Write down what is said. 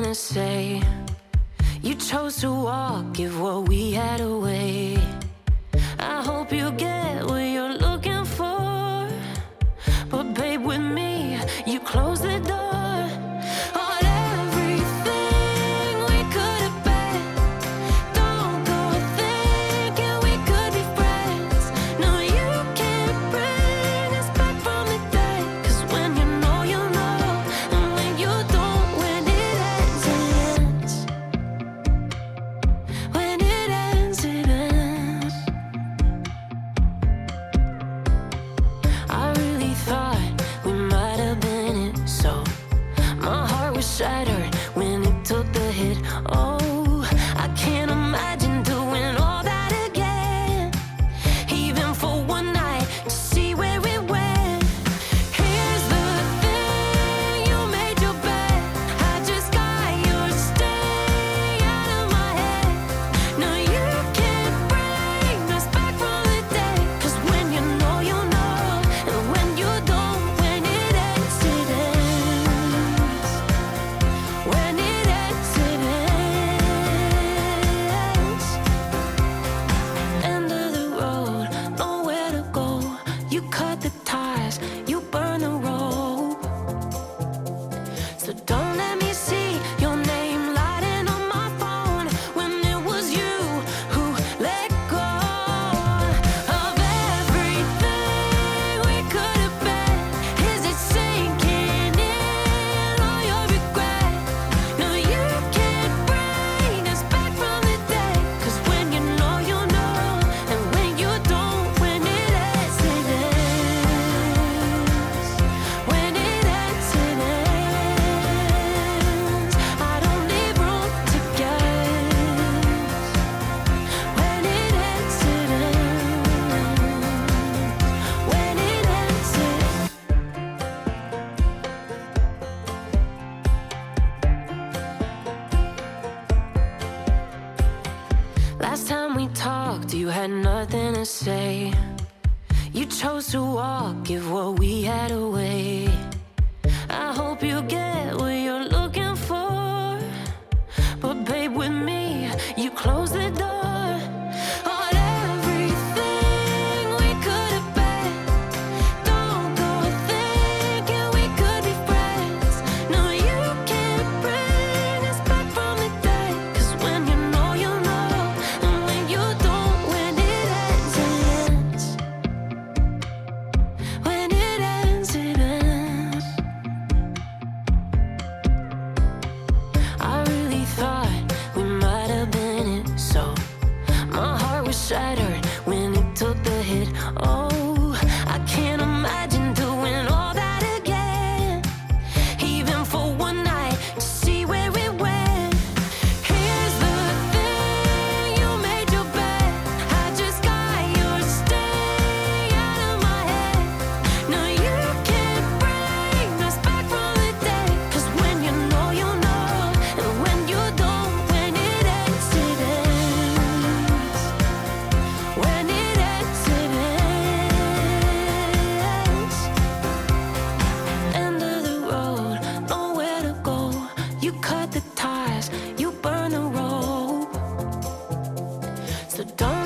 to say. You chose to walk, give what we had away. I hope you get what you're looking for, but babe, with me, you close the door. Shattered when it took the hit. Oh, I can't imagine doing all that again, even for one night, to see where it went. Here's the thing, you made your bed, I just got your stay out of my head. No, you can't bring us back from the day, 'cause when you know, and when you don't, when it ends, it ends. When it ends, it ends. End of the road, nowhere to go. You cut the ties, you burn the rope. So don't let me see your name lighting on my phone when it was you who let go of everything we could have been. Is it sinking in, all your regret? No, you can't bring us back from the day, 'cause when you know, and when you don't, when it ends, it ends. When it ends, it ends. I don't leave room to guess. When it ends, it ends. When it ends, it Last time we talked, you had nothing to say. You chose to walk, give what we had away. I hope you get what you're looking for, but babe, with me, you close the door on everything we could have been. Don't go thinking we could be friends. No, you can't bring us back from the day, 'cause when you know, and when you don't, when it ends, it ends. When it ends, it ends. I really thought we might have been it, so my heart was shattered when it took the hit. Oh, I can't imagine doing all that again, even for one night, to see where it went. Here's the thing, you made your bed, I just got your stay out of my head. No, you can't bring us back from the day, 'cause when you know, and when you don't, when it ends, it ends. When it ends, it ends. End of the road, nowhere to go. You cut the ties, you burn the rope. So don't